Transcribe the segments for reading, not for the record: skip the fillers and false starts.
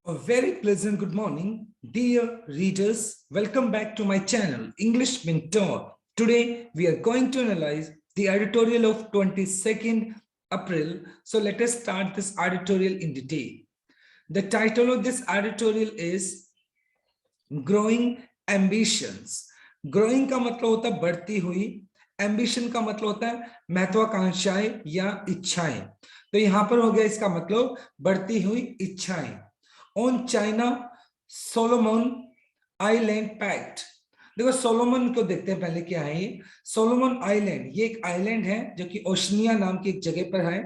A very pleasant good morning, dear readers. Welcome back to my channel, English Mentor. Today, we are going to analyze the editorial of 22nd April. So let us start this editorial in detail. The title of this editorial is Growing Ambitions. Growing का मतलब होता है बढ़ती हुई, ambition का मतलब होता है महत्वाकांक्षाएं या इच्छाएं। तो यहां पर हो गया इसका मतलब बढ़ती हुई इच्छाएं। On China Solomon Island pact. देखो सोलोमन को देखते हैं पहले क्या है ये। सोलोमन आइलैंड ये एक आइलैंड है जो कि ओशनिया नाम की एक जगह पर है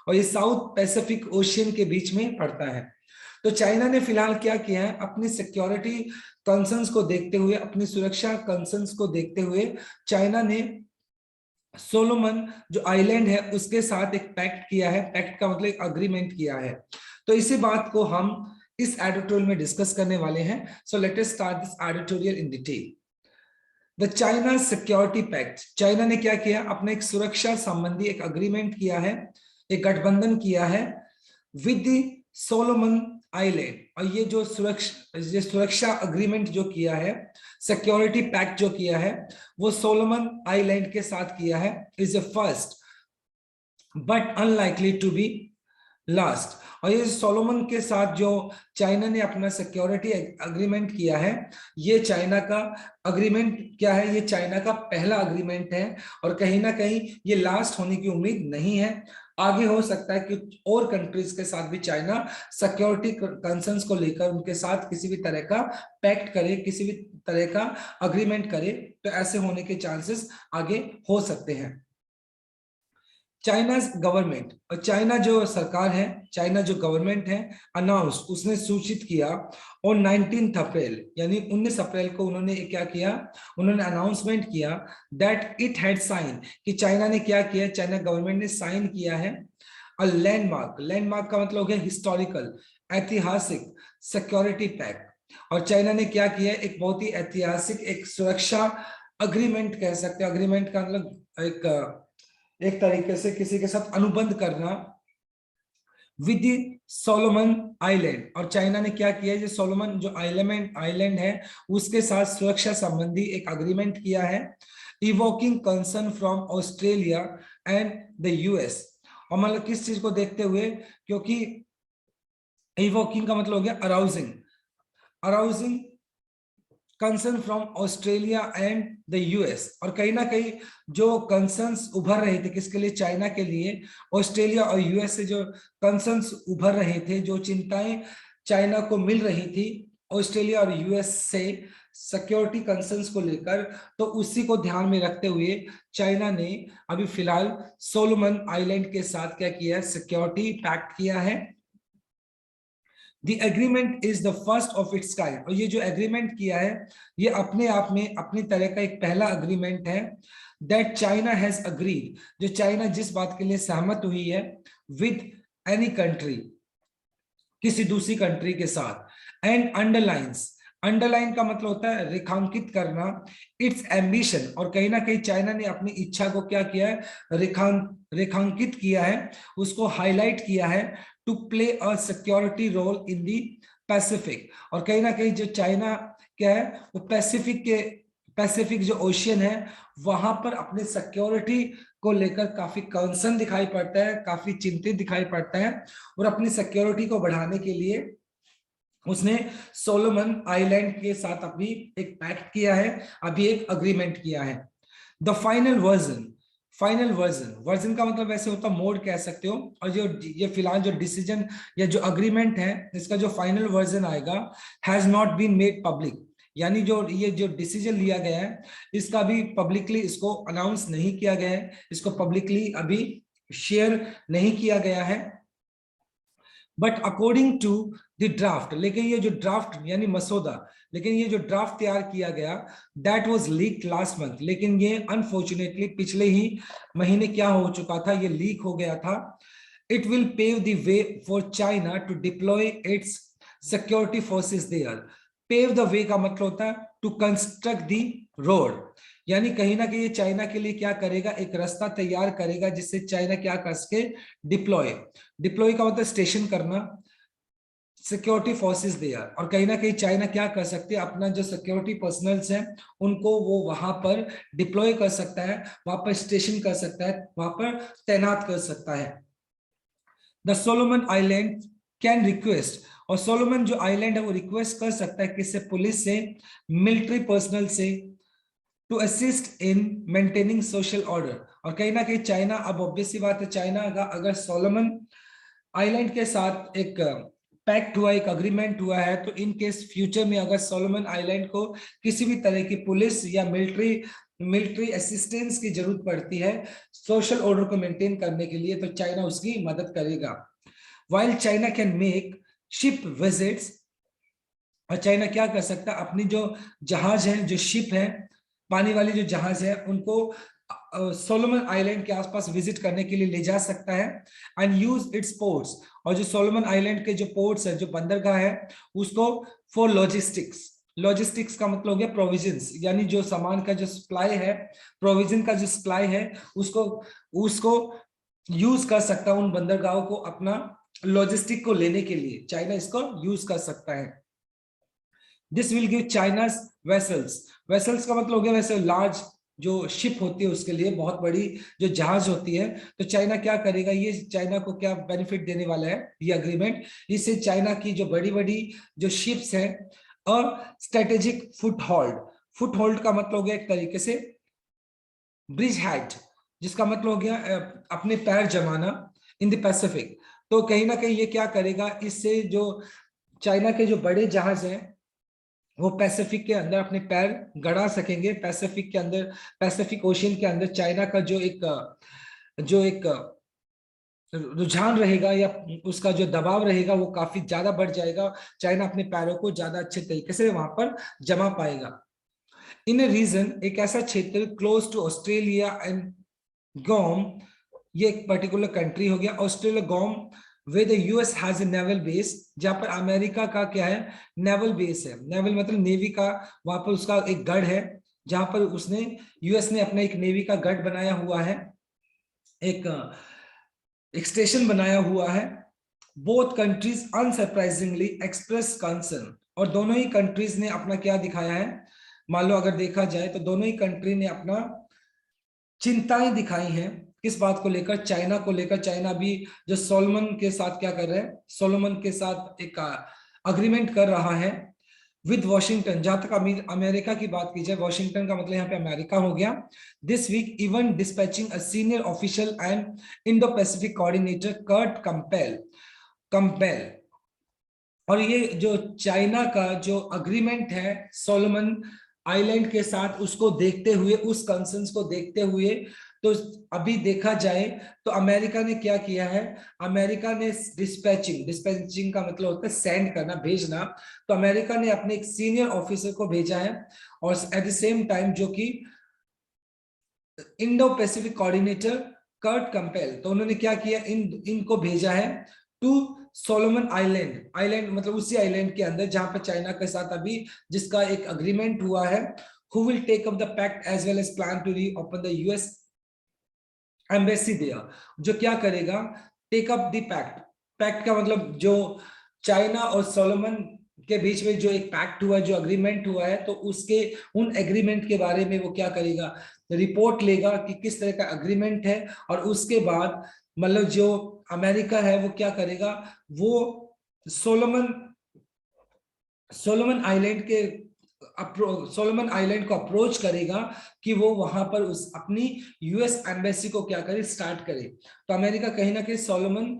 और ये साउथ पैसिफिक ओशियन के बीच में पड़ता है। तो चाइना ने फिलहाल क्या किया है, अपनी सिक्योरिटी कंसर्न्स को देखते हुए, अपनी सुरक्षा कंसर्न्स को देखते हुए चाइना ने सोलोमन जो आइलैंड है उसके साथ एक पैक्ट किया है। पैक्ट का मतलब एक अग्रीमेंट किया है। तो इसी बात को हम इस एडिटोरियल में डिस्कस करने वाले हैं। So let us start this editorial in detail. The China security pact. China ने क्या किया, अपना एक सुरक्षा संबंधी एक अग्रीमेंट किया है, एक गठबंधन किया है विद द सोलोमन आइलैंड। और ये जो सुरक्षा अग्रीमेंट जो किया है, सिक्योरिटी पैक्ट जो किया है, वो सोलोमन आइलैंड के साथ किया है। Is a first but unlikely to be last. और ये सोलोमन के साथ जो चाइना ने अपना सिक्योरिटी अग्रीमेंट किया है, ये चाइना का अग्रीमेंट क्या है, ये चाइना का पहला अग्रीमेंट है और कहीं ना कहीं ये लास्ट होने की उम्मीद नहीं है। आगे हो सकता है कि और कंट्रीज के साथ भी चाइना सिक्योरिटी कंसर्न्स को लेकर उनके साथ किसी भी तरह का पैक्ट करे, किसी भी तरह का अग्रीमेंट करे। तो ऐसे होने के चांसेस आगे हो सकते हैं। चाइना गवर्नमेंट, और चाइना जो सरकार है, चाइना जो गवर्नमेंट है, अनाउंस उसने सूचित किया और 19 अप्रैल यानी 19 अप्रैल को उन्होंने क्या किया, उन्होंने अनाउंसमेंट किया दैट इट हैड साइन, कि चाइना ने क्या किया, चाइना गवर्नमेंट ने साइन किया है अ लैंडमार्क। लैंडमार्क का मतलब हो गया हिस्टोरिकल, ऐतिहासिक सिक्योरिटी पैक्ट। और चाइना ने क्या किया, एक बहुत ही ऐतिहासिक एक सुरक्षा अग्रीमेंट कह सकते हैं। अग्रीमेंट का मतलब एक तरीके से किसी के साथ अनुबंध करना विद सोलोमन आइलैंड। और चाइना ने क्या किया, जो सोलोमन जो आइलैंड है उसके साथ सुरक्षा संबंधी एक अग्रीमेंट किया है, evoking concern from Australia and the US. और मतलब किस चीज को देखते हुए, क्योंकि इवोकिंग का मतलब हो गया arousing, arousing concern from Australia and the US. और कहीं ना कहीं जो कंसर्न्स उभर रहे थे, किसके लिए, चाइना के लिए, ऑस्ट्रेलिया और यूएस से जो कंसर्न्स उभर रहे थे, जो चिंताएं चाइना को मिल रही थी ऑस्ट्रेलिया और यूएस से सिक्योरिटी कंसर्न्स को लेकर, तो उसी को ध्यान में रखते हुए चाइना ने अभी फिलहाल सोलोमन आइलैंड के साथ क्या किया है, सिक्योरिटी पैक्ट किया है। The agreement is the first of its kind। और ये जो एग्रीमेंट किया है, ये अपने आप में अपनी तरह का एक पहला एग्रीमेंट है। That China has agreed, जो चाइना जिस बात के लिए सहमत हुई है, with any country, किसी दूसरी कंट्री के साथ। एंड अंडरलाइंस, अंडरलाइन का मतलब होता है रेखांकित करना, इट्स एम्बिशन। और कहीं ना कहीं चाइना ने अपनी इच्छा को क्या किया है, रेखांकित किया है, उसको हाईलाइट किया है, to play a security role in the Pacific. और कहीं ना कहीं जो चाइना क्या है, वो पैसिफिक जो ओशियन है वहां पर अपने सिक्योरिटी को लेकर काफी कंसर्न दिखाई पड़ता है, काफी चिंतित दिखाई पड़ता है। और अपनी सिक्योरिटी को बढ़ाने के लिए उसने सोलोमन आइलैंड के साथ अभी एक पैक्ट किया है, अभी एक अग्रीमेंट किया है। The final version, final version, version का मतलब वैसे होता मोड कह सकते हो। और जो ये फिलहाल जो डिसीजन या जो अग्रीमेंट है, इसका जो फाइनल वर्जन आएगा, has not been made public. यानी जो ये जो डिसीजन लिया गया है, इसका भी पब्लिकली इसको अनाउंस नहीं किया गया है, इसको पब्लिकली अभी शेयर नहीं किया गया है। But according to the draft, लेकिन ये जो ड्राफ्ट यानी मसौदा, लेकिन ये जो ड्राफ्ट तैयार किया गया, that was leak last month. लेकिन ये अनफॉर्चुनेटली पिछले ही महीने क्या हो चुका था, ये लीक हो गया था। It will pave the way for China to deploy its security forces there. Pave the way का मतलब होता है टू कंस्ट्रक्ट द रोड, यानी कहीं ना कहीं चाइना के लिए क्या करेगा, एक रास्ता तैयार करेगा जिससे चाइना क्या कर सके, डिप्लॉय। डिप्लॉय का मतलब स्टेशन करना, सिक्योरिटी फोर्सेस देयर, और कहीं ना कहीं चाइना क्या कर सकती है, अपना जो सिक्योरिटी पर्सनल्स हैं उनको वो वहां पर डिप्लॉय कर सकता है, वहां पर स्टेशन कर सकता है, वहां पर तैनात कर सकता है। The Solomon Island can request, और सोलोमन जो आइलैंड है वो रिक्वेस्ट कर सकता है किससे, पुलिस से, मिलिट्री पर्सनल से, to assist in maintaining social order. और कहीं ना कहीं चाइना, अब ऑब्वियस सी बात है, चाइना अगर सोलोमन आइलैंड के साथ एक पैक्ट हुआ, एक अग्रीमेंट हुआ है, तो इन केस फ्यूचर में अगर सोलोमन आइलैंड को किसी भी तरह की पुलिस या मिलिट्री असिस्टेंस की जरूरत पड़ती है सोशल ऑर्डर को मेंटेन करने के लिए, तो चाइना उसकी मदद करेगा। While China can make ship visits, और चाइना क्या कर सकता है, अपनी जो जहाज है, जो शिप है, पानी वाली जो जहाज है, उनको सोलोमन आइलैंड के आसपास विजिट करने के लिए ले जा सकता है, एंड यूज इट्स पोर्ट्स, और जो सोलोमन आइलैंड के जो पोर्ट्स है, जो बंदरगाह है, उसको फॉर लॉजिस्टिक्स। लॉजिस्टिक्स का मतलब हो गया प्रोविजंस, यानी जो सामान का जो सप्लाई है, प्रोविजन का जो सप्लाई है, उसको उसको यूज कर सकता है, उन बंदरगाहों को अपना लॉजिस्टिक को लेने के लिए चाइना इसको यूज कर सकता है। This will give China's vessels, vessels का मतलब हो गया वैसे लार्ज जो शिप होती है उसके लिए बहुत बड़ी जो जहाज होती है, तो चाइना क्या करेगा, ये चाइना को क्या बेनिफिट देने वाला है ये अग्रीमेंट, इससे चाइना की जो बड़ी बड़ी जो शिप्स हैं, और strategic foot hold, foot hold का मतलब हो गया एक तरीके से ब्रिज हेड, जिसका मतलब हो गया अपने पैर जमाना इन द पैसिफिक। तो कहीं ना कहीं ये क्या करेगा, इससे जो चाइना के जो बड़े जहाज हैं वो पैसिफिक के अंदर अपने पैर गड़ा सकेंगे, पैसिफिक के अंदर, पैसिफिक ओशियन के अंदर चाइना का जो एक रुझान रहेगा या उसका जो दबाव रहेगा वो काफी ज्यादा बढ़ जाएगा, चाइना अपने पैरों को ज्यादा अच्छे तरीके से वहां पर जमा पाएगा। इन ए रीजन, एक ऐसा क्षेत्र क्लोज टू ऑस्ट्रेलिया एंड गोम, ये एक पर्टिकुलर कंट्री हो गया ऑस्ट्रेलिया गोम, where the US has a naval base, जहां पर अमेरिका का क्या है, नेवल बेस है, नेवल मतलब नेवी का, वहां पर उसका एक गढ़ है, जहां पर उसने यूएस ने अपना एक नेवी का गढ़ बनाया हुआ है, एक स्टेशन बनाया हुआ है। Both countries unsurprisingly express concern, और दोनों ही कंट्रीज ने अपना क्या दिखाया है, मान लो अगर देखा जाए तो दोनों ही कंट्री ने अपना चिंताएं दिखाई हैं किस बात को लेकर, चाइना को लेकर। चाइना भी जो सोलोमन के साथ क्या कर रहा है, सोलोमन के साथ एक अग्रीमेंट कर रहा है विद वॉशिंगटन। जहां तक अमेरिका की बात की जाए, वॉशिंगटन का मतलब यहाँ पे अमेरिका हो गया। This week even dispatching a senior official and Indo Pacific coordinator Kurt Campbell. और ये जो चाइना का जो अग्रीमेंट है सोलोमन आइलैंड के साथ, उसको देखते हुए, उस कंसर्न्स को देखते हुए, तो अभी देखा जाए तो अमेरिका ने क्या किया है, अमेरिका ने डिस्पैचिंग का मतलब होता है सेंड करना, भेजना। तो अमेरिका ने अपने एक सीनियर ऑफिसर को भेजा है, और एट द सेम टाइम जो कि Indo Pacific coordinator Kurt Campbell, तो उन्होंने क्या किया, इनको भेजा है टू सोलोमन आइलैंड मतलब उसी आइलैंड के अंदर जहां पर चाइना के साथ अभी जिसका एक अग्रीमेंट हुआ है, who will take up the pact as well as plan to reopen the US embassy there, जो क्या करेगा, take up the pact. Pact का मतलब जो चाइना और सोलोमन के बीच में जो एक पैक्ट हुआ, जो अग्रीमेंट हुआ है, तो उसके उन एग्रीमेंट के बारे में वो क्या करेगा, रिपोर्ट लेगा कि किस तरह का अग्रीमेंट है, और उसके बाद मतलब जो अमेरिका है वो क्या करेगा, वो सोलोमन आइलैंड के सोलोमन आइलैंड को अप्रोच करेगा कि वो वहां पर उस अपनी यूएस एम्बेसी को क्या करे, स्टार्ट करे। तो अमेरिका कहीं ना कहीं सोलोमन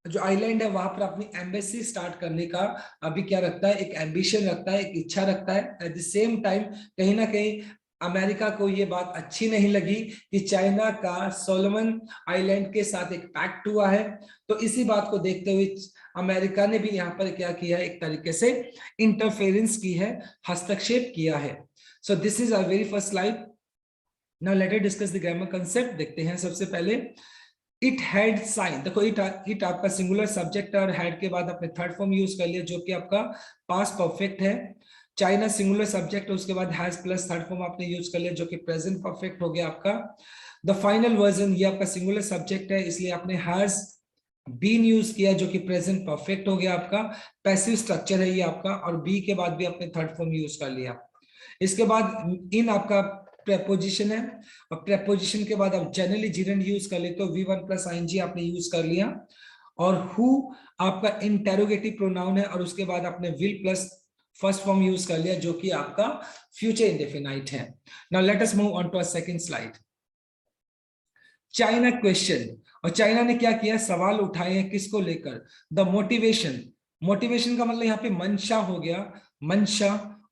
जो आइलैंड है वहां पर अपनी एम्बेसी स्टार्ट करने का अभी क्या रखता है, एक एम्बिशन रखता है, एक इच्छा रखता है। एट द सेम टाइम कहीं ना कहीं अमेरिका को ये बात अच्छी नहीं लगी कि चाइना का सोलोमन आइलैंड के साथ एक पैक्ट हुआ है, तो इसी बात को देखते हुए अमेरिका ने भी यहाँ पर क्या किया है, एक तरीके से इंटरफेरेंस की है, हस्तक्षेप किया है। So this is our very first slide. Now let us discuss the grammar concept. देखते हैं सबसे पहले इट हैड साइन। देखो इट आपका सिंगुलर सब्जेक्ट और हैड के बाद आपने थर्ड फॉर्म यूज कर लिया जो कि आपका पास्ट परफेक्ट है। चाइना सिंगुलर सब्जेक्ट, उसके बाद हैज प्लस थर्ड फॉर्म आपने यूज कर लिया जो कि प्रेजेंट परफेक्ट हो गया आपका। द फाइनल वर्जन, ये आपका सिंगुलर सब्जेक्ट है इसलिए आपने हैज बीन यूज किया जो कि प्रेजेंट परफेक्ट हो गया आपका, पैसिव स्ट्रक्चर है ये आपका, और बी के बाद भी आपने थर्ड फॉर्म यूज कर लिया। इसके बाद इन आपका प्रेपोजिशन है, और प्रेपोजिशन के बाद आप जनरली जिरेंट यूज कर लेते हो, V1 प्लस आईएनजी आपने यूज कर लिया, और हु आपका इंटेरोगेटिव प्रोनाउन है, और उसके बाद आपने will plus first form use कर लिया जो कि आपका फ्यूचर इंडेफिनाइट है। Now let us move on to a second slide. China question, और चाइना ने क्या किया, सवाल उठाए हैं किसको लेकर, द मोटिवेशन। मोटिवेशन का मतलब यहाँ पे मंशा हो गया, मंशा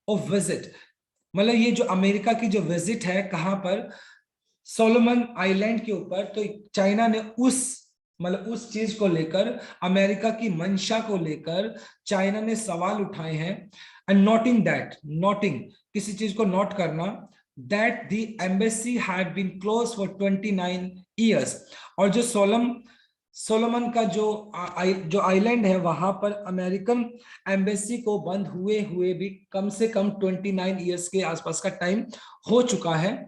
ऑफ विजिट, मतलब ये जो अमेरिका की जो विजिट है कहां पर, सोलोमन आइलैंड के ऊपर, तो चाइना ने उस मतलब उस चीज को लेकर, अमेरिका की मंशा को लेकर चाइना ने सवाल उठाए हैं। एंड नोटिंग दैट, नोटिंग किसी चीज को नोट करना, that the embassy had been close for 29 years, और जो सोलोमन का जो आइलैंड है वहां पर अमेरिकन एम्बेसी को बंद हुए हुए भी कम से कम 29 ईयर्स के आसपास का टाइम हो चुका है।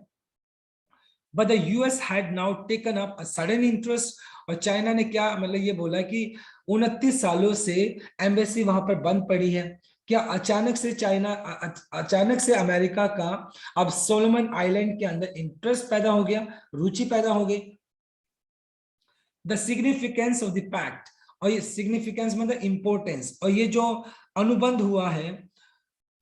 But the US had now taken up a sudden interest, और चाइना ने क्या मतलब ये बोला कि 29 सालों से एम्बेसी वहां पर बंद पड़ी है, क्या अचानक से अचानक से अमेरिका का अब सोलोमन आइलैंड के अंदर इंटरेस्ट पैदा हो गया, रुचि पैदा हो गई। The significance of the pact, और ये सिग्निफिकेंस मतलब इंपोर्टेंस, और ये जो अनुबंध हुआ है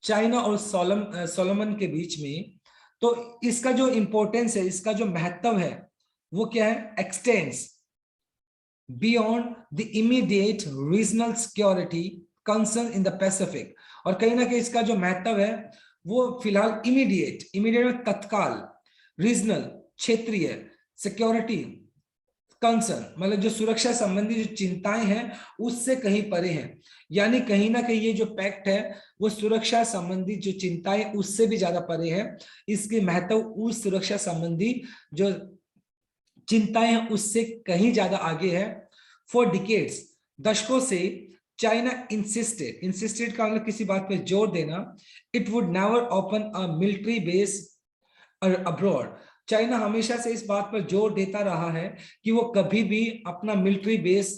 चाइना और सोलोमन के बीच में, तो इसका जो इंपॉर्टेंस है, इसका जो महत्व है वो क्या है, x tends beyond the immediate regional security concern in the Pacific, और कहीं ना कहीं इसका जो महत्व है वो फिलहाल इमीडिएट, इमीडिएट में तत्काल, रीजनल क्षेत्रीय, सिक्योरिटी कंसर्न मतलब जो सुरक्षा संबंधी जो चिंताएं हैं उससे कहीं परे हैं, यानी कहीं ना कहीं ये जो पैक्ट है वो सुरक्षा संबंधी जो चिंताएं उससे भी ज्यादा परे है, इसके महत्व उस सुरक्षा संबंधी जो चिंताएं हैं उससे कहीं ज्यादा आगे है। फॉर डिकेड्स, दशकों से चाइना इंसिस्टेड का मतलब किसी बात पे जोर देना, it would never open a military base abroad, China हमेशा से इस बात पर जोर देता रहा है कि वो कभी भी अपना मिलिट्री बेस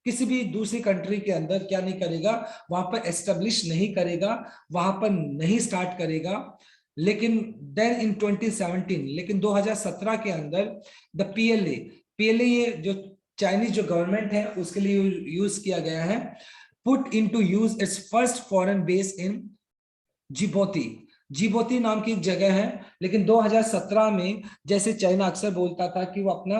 किसी भी दूसरी कंट्री के अंदर क्या नहीं करेगा, वहां पर एस्टेब्लिश नहीं करेगा, वहां पर नहीं स्टार्ट करेगा। लेकिन देन इन 2017, लेकिन 2017 के अंदर द पीएलए ये जो चाइनीज जो गवर्नमेंट है उसके लिए यूज किया गया है, put into use its first foreign base in Djibouti, Djibouti नाम की एक जगह है। लेकिन 2017 में जैसे चाइना अक्सर बोलता था कि वो अपना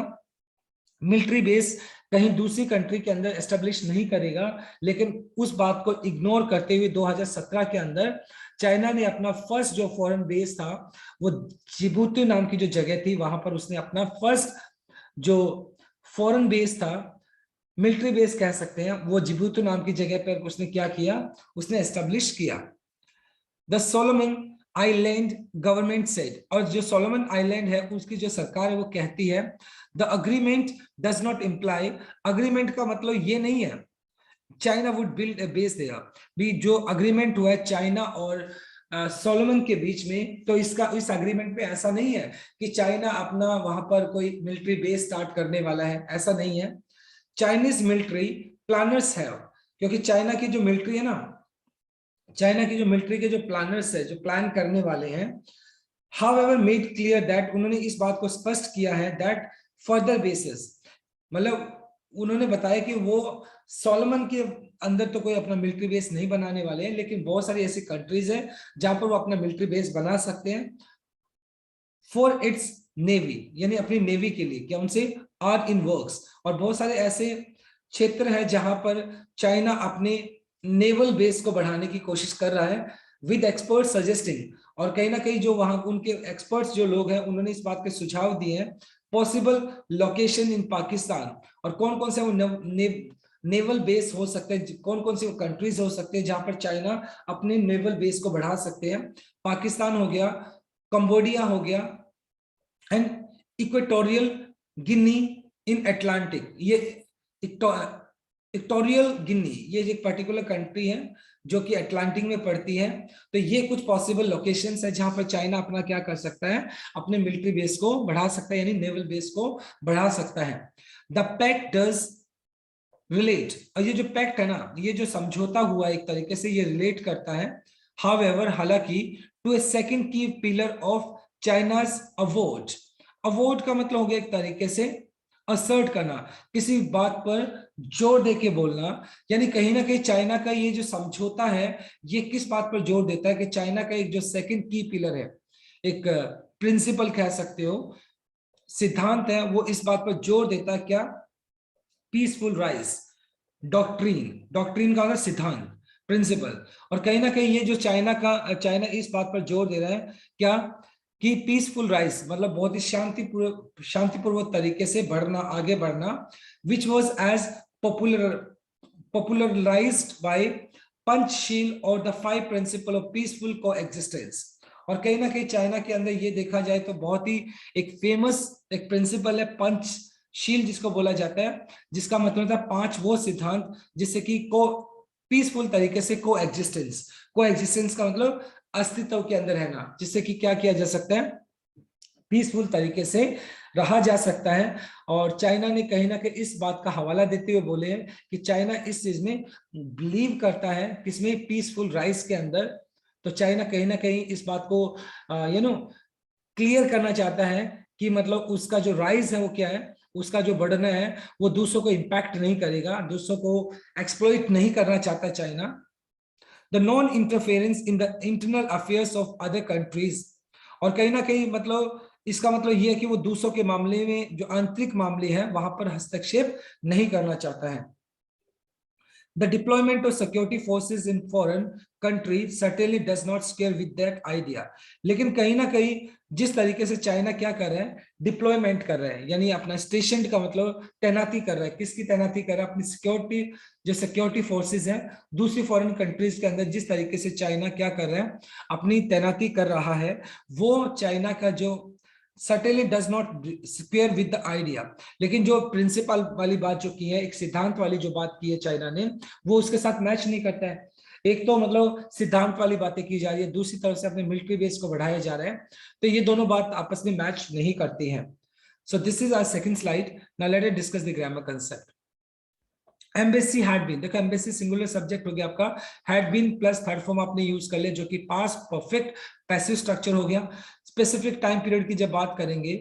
मिलिट्री बेस कहीं दूसरी कंट्री के अंदर एस्टेब्लिश नहीं करेगा, लेकिन उस बात को इग्नोर करते हुए 2017 के अंदर चाइना ने अपना फर्स्ट जो फॉरेन बेस था वो जिबूती नाम की जो जगह थी वहां पर उसने अपना फर्स्ट जो फॉरेन बेस था, मिलिट्री बेस कह सकते हैं, वो जिबूती नाम की जगह पर उसने क्या किया, उसने एस्टेब्लिश किया। The Solomon island government said, और जो सोलोमन आइलैंड है उसकी जो सरकार है वो कहती है, the agreement does not imply, agreement का मतलब ये नहीं है China would build a base there, भी जो अग्रीमेंट हुआ है चाइना और सोलोमन के बीच में, तो इसका इस अग्रीमेंट पे ऐसा नहीं है कि चाइना अपना वहां पर कोई मिलिट्री बेस स्टार्ट करने वाला है, ऐसा नहीं है। चाइनीज मिलिट्री प्लानर्स है, क्योंकि चाइना की जो मिलिट्री है ना, चाइना की जो मिलिट्री के जो प्लानर्स है, जो प्लान करने वाले हैं, however made clear that, उन्होंने इस बात को स्पष्ट किया है that further bases, मतलब उन्होंने बताया कि वो सोलोमन के अंदर तो कोई अपना मिलिट्री बेस नहीं बनाने वाले हैं, लेकिन बहुत सारी ऐसी कंट्रीज है जहां पर वो अपना मिलिट्री बेस बना सकते हैं फॉर इट्स नेवी, यानी अपनी नेवी के लिए, क्या उनसे आर इन वर्क्स, और बहुत सारे ऐसे क्षेत्र है जहां पर चाइना अपने नेवल बेस को बढ़ाने की कोशिश कर रहा है, विद एक्सपर्ट सजेस्टिंग, और कहीं ना कहीं जो वहां उनके एक्सपर्ट्स जो लोग हैं उन्होंने इस बात के सुझाव दिए हैं, पॉसिबल लोकेशन इन पाकिस्तान, और कौन कौन से वो नेवल बेस हो सकते हैं, कौन कौन से वो कंट्रीज हो सकते हैं जहां पर चाइना अपने नेवल बेस को बढ़ा सकते हैं। पाकिस्तान हो गया, कंबोडिया हो गया, and Equatorial Guinea in Atlantic, ये इक्वेटोरियल गिनी ये एक पर्टिकुलर कंट्री है जो कि अटलांटिक में पड़ती है। तो ये कुछ पॉसिबल लोकेशंस है जहां पर चाइना अपना क्या कर सकता है, अपने मिलिट्री बेस को बढ़ा सकता है, यानी नेवल बेस को बढ़ा सकता है। द पैक्ट डज रिलेट, और ये जो पैक्ट है ना, ये जो समझौता हुआ एक तरीके से ये रिलेट करता है, हाउएवर हालांकि, टू ए सेकंड की pillar of China's award. Award का मतलब हो गया एक तरीके से असर्ट करना, किसी बात पर जोर देके बोलना। यानी कहीं ना कहीं चाइना का ये जो समझौता है ये किस बात पर जोर देता है कि चाइना का एक जो सेकंड की पिलर है, एक प्रिंसिपल कह सकते हो, सिद्धांत है, वो इस बात पर जोर देता है क्या, पीसफुल राइज, डॉक्ट्रीन, डॉक्ट्रीन का मतलब सिद्धांत, प्रिंसिपल। और कहीं ना कहीं ये जो चाइना इस बात पर जोर दे रहा है क्या, कि पीसफुल राइज मतलब बहुत ही शांतिपूर्वक तरीके से बढ़ना, आगे बढ़ना, which was as popular popularized by Panchsheel और the 5 principle of peaceful coexistence. और कहीं ना कहीं चाइना के अंदर ये देखा जाए तो बहुत ही एक फेमस एक प्रिंसिपल है पंचशील, जिसको बोला जाता है, जिसका मतलब था 5 वो सिद्धांत जिससे कि को पीसफुल तरीके से को एग्जिस्टेंस का मतलब अस्तित्व के अंदर है ना, जिससे कि क्या किया जा सकता है, पीसफुल तरीके से रहा जा सकता है। और चाइना ने कहीं ना कहीं इस बात का हवाला देते हुए बोले हैं कि चाइना इस चीज में बिलीव करता है, किसमें, पीसफुल राइज के अंदर। तो चाइना कहीं ना कहीं इस बात को क्लियर करना चाहता है कि मतलब उसका जो राइज है वो क्या है, उसका जो बढ़ना है वो दूसरों को इंपैक्ट नहीं करेगा, दूसरों को एक्सप्लॉइट नहीं करना चाहता China. The non interference in the internal affairs of other countries. और कहीं ना कहीं मतलब इसका मतलब यह है कि वो दूसरों के मामले में जो आंतरिक मामले हैं वहां पर हस्तक्षेप नहीं करना चाहता है। The deployment of security forces in foreign country certainly does not scare with that idea. लेकिन कहीं ना कहीं जिस तरीके से चाइना क्या कर रहा है, डिप्लॉयमेंट कर रहा है, यानी अपना स्टेशन का मतलब तैनाती कर रहा है, किसकी तैनाती कर रहा है, अपनी सिक्योरिटी, जो सिक्योरिटी फोर्सेज है दूसरी फॉरेन कंट्रीज के अंदर, जिस तरीके से चाइना क्या कर रहा है, अपनी तैनाती कर रहा है, वो चाइना का जो certainly does not square with the idea। लेकिन जो प्रिंसिपल वाली बात जो की है, एक सिद्धांत वाली जो बात की है चाइना ने, वो उसके साथ मैच नहीं करता है। एक तो मतलब सिद्धांत वाली बातें की जा रही है, दूसरी तरफ से अपने मिलिट्री बेस को बढ़ाया जा रहा है, तो ये दोनों बात आपस में मैच नहीं करती हैं। So this is our second slide. Now let us discuss the grammar concept. Embassy had been, देखो एम्बेसी सिंगुलर सब्जेक्ट हो गया आपका, had been plus third form आपने यूज कर लिया, जो कि पास्ट परफेक्ट पैसिव स्ट्रक्चर हो गया। स्पेसिफिक टाइम पीरियड की जब बात करेंगे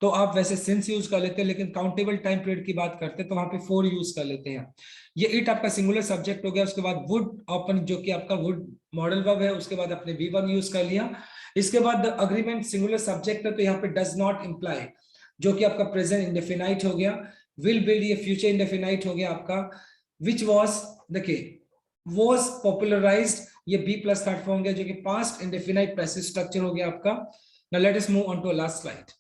तो आप वैसे सिंस यूज कर लेते हैं, लेकिन काउंटेबल टाइम पीरियड की बात करते हैं तो वहां पे फॉर यूज कर लेते हैं। ये इट आपका सिंगुलर सब्जेक्ट हो गया। उसके बाद वुड अपन जो कि आपका वुड मॉडल वर्ब है, उसके बाद अपने V1 यूज कर लिया। इसके बाद अग्रीमेंट सिंगुलर सब्जेक्ट है, तो यहाँ पे डज नॉट इंप्लाई, जो कि आपका प्रेजेंट इंडेफिनाइट हो गया। विल बिल्ड ये फ्यूचर इंडेफिनाइट हो गया आपका। विच वॉज, देखिए वॉज पॉपुलराइज्ड, ये बी प्लस थर्ड फॉर्म गया, जो कि पास्ट इंडेफिनाइट पैसिव स्ट्रक्चर हो गया आपका। Now let us move on to last slide.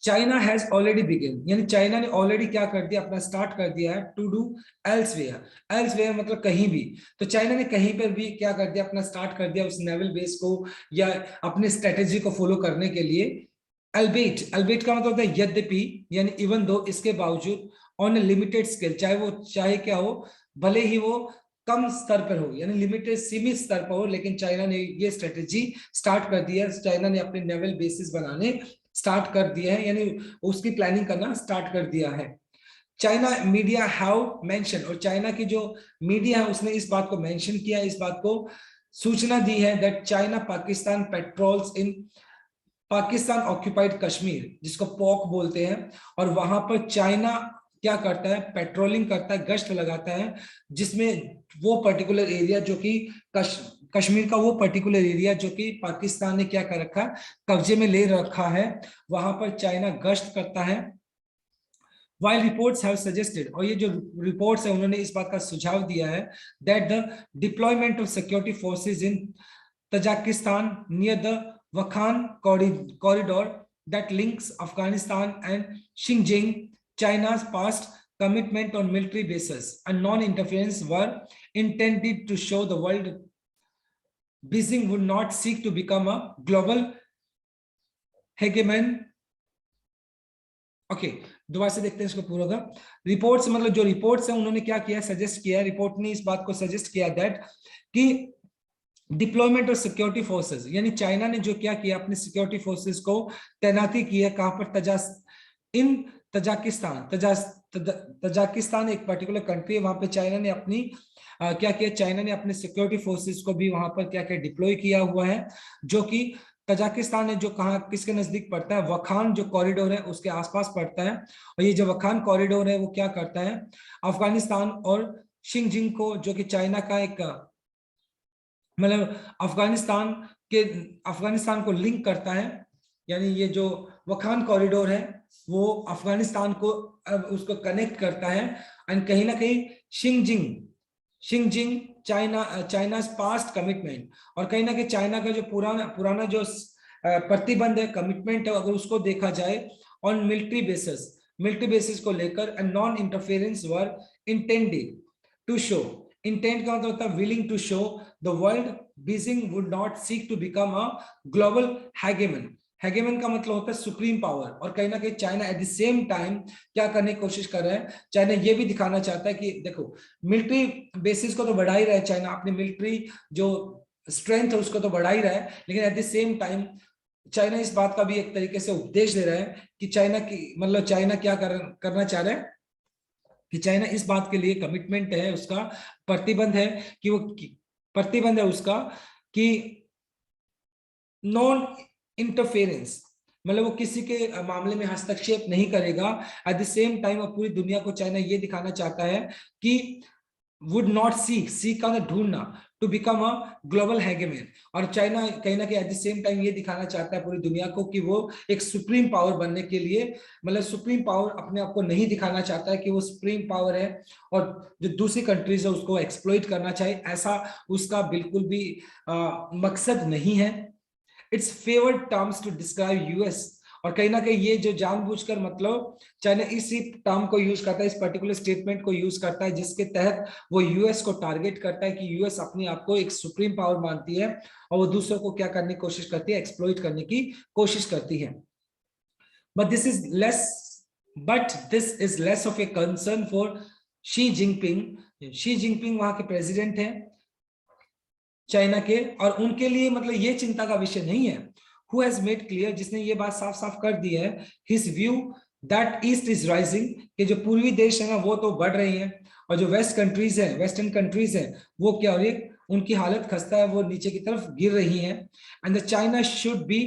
China has already begin, यानी चाइना ने ऑलरेडी क्या कर दिया, अपना स्टार्ट कर दिया है टू डू एल्सवेयर। एल्सवेयर मतलब कहीं भी, तो चाइना ने कहीं पर भी क्या कर दिया, अपना स्टार्ट कर दिया उस नेवल बेस को या अपने स्ट्रेटेजी को फॉलो करने के लिए। अल्बेट, अल्बेट का मतलब होता है यद्यपि, यानी इवन दो, इसके बावजूद, ऑन ए लिमिटेड स्केल, चाहे वो चाहे क्या हो, भले ही वो कम स्तर पर हो, यानी लिमिटेड सीमित स्तर पर हो, लेकिन चाइना ने ये स्ट्रेटेजी स्टार्ट कर दिया। चाइना ने अपने नेवल बेसिस बनाने स्टार्ट कर दिया है, यानी उसकी प्लानिंग करना स्टार्ट कर दिया है। चाइना मीडिया हैव मेंशन, और चाइना की जो मीडिया है उसने इस बात को मेंशन किया, इस बात को सूचना दी है, that China Pakistan patrols in Pakistan occupied Kashmir, जिसको पॉक बोलते हैं, और वहां पर चाइना क्या करता है, पेट्रोलिंग करता है, गश्त लगाता है, जिसमें वो पर्टिकुलर एरिया जो कि कश्मीर का वो पर्टिकुलर एरिया जो कि पाकिस्तान ने क्या कर रखा, कब्जे में ले रखा है, वहां पर चाइना गश्त करता है। While reports have suggested, और ये जो रिपोर्ट्स है उन्होंने इस बात का सुझाव दिया है, that the deployment of security forces in Tajikistan near the Wakhan corridor that links Afghanistan and Xinjiang, China's past commitment on military bases and non-interference were intended to show the world Beijing would not seek to become a global hegemon। Okay, दोबारा से देखते हैं इसको पूरा का। Reports मतलब जो reports है उन्होंने क्या किया, सजेस्ट किया, रिपोर्ट ने इस बात को सजेस्ट किया दैट कि डिप्लॉयमेंट ऑफ सिक्योरिटी फोर्सेस, यानी चाइना ने जो क्या किया, अपने सिक्योरिटी फोर्सेस को तैनाती की है, कहां पर, इन तजाकिस्तान, तजाकिस्तान एक पर्टिकुलर कंट्री है, वहां पे चाइना ने अपनी क्या किया, चाइना ने अपने सिक्योरिटी फोर्सेस को भी वहां पर क्या क्या डिप्लॉय किया हुआ है, जो कि तजाकिस्तान है जो कहाँ किसके नजदीक पड़ता है, वखान जो कॉरिडोर है उसके आसपास पड़ता है। और ये जो वखान कॉरिडोर है वो क्या करता है, अफगानिस्तान और शिनजिंग को, जो कि चाइना का एक मतलब अफगानिस्तान को लिंक करता है। यानी ये जो वखान कॉरिडोर है वो अफगानिस्तान को उसको कनेक्ट करता है। एंड कहीं ना कहीं शिनजिंग शिनजिंग चाइना's पास्ट कमिटमेंट, और कहीं ना कहीं चाइना का जो पुराना पुराना जो प्रतिबंध है, कमिटमेंट है, अगर उसको देखा जाए ऑन मिलिट्री बेसिस को लेकर, and non interference were intended to show, intent का मतलब होता है willing to show the world Beijing would not seek to become a global hegemon. Hegemon का मतलब होता है सुप्रीम पावर, और कहीं ना कहीं China at the same time क्या करने की कोशिश कर रहा है, चाइना ये भी दिखाना चाहता है कि देखो मिलिट्री बेसिस को तो बढ़ा ही रहा है चाइना, अपनी मिलिट्री जो स्ट्रेंथ है उसको तो बढ़ा ही रहा है, लेकिन at the same time China इस बात का भी एक तरीके से उपदेश दे रहा है कि चाइना की मतलब चाइना क्या करना चाह रहा है, कि चाइना इस बात के लिए कमिटमेंट है, उसका प्रतिबंध है कि वो प्रतिबंध है उसका कि नॉन इंटरफेरेंस, मतलब वो किसी के मामले में हस्तक्षेप नहीं करेगा। एट द सेम टाइम वो पूरी दुनिया को चाइना ये दिखाना चाहता है कि वुड नॉट सीक का ढूंढना टू बिकम अ ग्लोबल हेगेमन, और चाइना कहीं ना कहीं एट द सेम टाइम ये दिखाना चाहता है पूरी दुनिया को कि वो एक सुप्रीम पावर बनने के लिए, मतलब सुप्रीम पावर अपने आप को नहीं दिखाना चाहता है कि वो सुप्रीम पावर है और जो दूसरी कंट्रीज है उसको एक्सप्लॉइट करना चाहिए, ऐसा उसका बिल्कुल भी मकसद नहीं है। It's favoured terms to describe US, और कहीं ना कहीं ये जो जानबूझकर मतलब चाइना इसी टर्म को यूज करता है, इस पर्टिकुलर स्टेटमेंट को यूज करता है जिसके तहत वो यूएस को टारगेट करता है कि यूएस अपने आप को एक सुप्रीम पावर मानती है और वो दूसरों को क्या करने की कोशिश करती है, एक्सप्लॉइट करने की कोशिश करती है। But this is less of a concern for Xi Jinping. Xi Jinping वहां के प्रेसिडेंट है चाइना के, और उनके लिए मतलब ये चिंता का विषय नहीं है। Who has made clear, जिसने ये बात साफ साफ कर दी है, his view that east is rising, कि जो पूर्वी देश है ना वो तो बढ़ रही हैं, और जो वेस्टर्न कंट्रीज हैं वो क्या हो रही है, उनकी हालत खस्ता है, वो नीचे की तरफ गिर रही हैं। And the China should be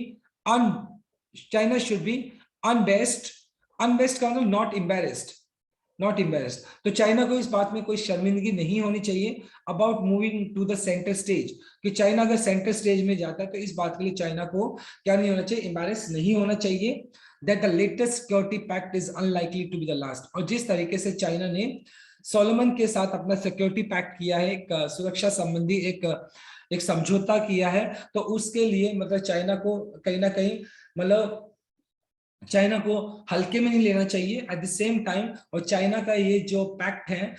unbiased, unbiased का मतलब नॉट एम्बेरेस्ड, तो चाइना को इस बात में कोई शर्मिंदगी नहीं होनी चाहिए about moving to the centre stage, कि चाइना अगर सेंटर स्टेज में जाता है तो इस बात के लिए चाइना को क्या नहीं होना चाहिए, एम्बेरेस नहीं होना चाहिए। That the latest security pact is unlikely to be the last, और जिस तरीके से चाइना ने सोलोमन के साथ अपना सिक्योरिटी पैक्ट किया है, एक सुरक्षा संबंधी एक समझौता किया है, तो उसके लिए मतलब चाइना को कहीं ना कहीं मतलब चाइना को हल्के में नहीं लेना चाहिए एट द सेम टाइम। और चाइना का ये जो पैक्ट है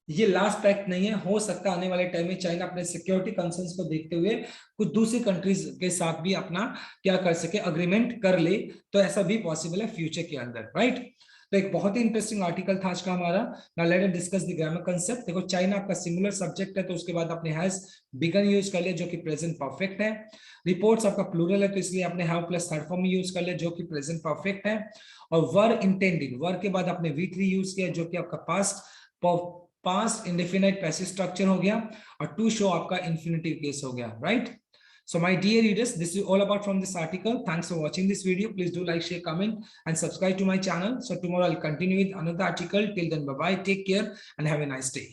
ये लास्ट पैक्ट नहीं है, हो सकता है आने वाले टाइम में चाइना अपने सिक्योरिटी कंसर्न्स को देखते हुए कुछ दूसरी कंट्रीज के साथ भी अपना क्या कर सके, अग्रीमेंट कर ले, तो ऐसा भी पॉसिबल है फ्यूचर के अंदर, राइट। तो एक बहुत ही इंटरेस्टिंग आर्टिकल था आज का हमारा। Now let us discuss the grammar concept. देखो चाइना आपका सिंगुलर सब्जेक्ट है तो उसके बाद आपने हैज बिगन यूज कर लिया जो कि प्रेजेंट परफेक्ट है। रिपोर्ट्स आपका प्लूरल है तो इसलिए आपने हैव प्लस थर्ड फॉर्म में यूज कर लिया जो कि प्रेजेंट परफेक्ट है। और वर इंटेंडिंग, वर के बाद आपने V3 यूज किया जो कि आपका पास्ट इंडेफिनिट पैसिव स्ट्रक्चर हो गया, और टू शो आपका इंफिनिटिव केस हो गया, right. So my dear readers, this is all about from this article. Thanks for watching this video. Please do like, share, comment and subscribe to my channel. So tomorrow I'll continue with another article. Till then, bye bye, take care and have a nice day.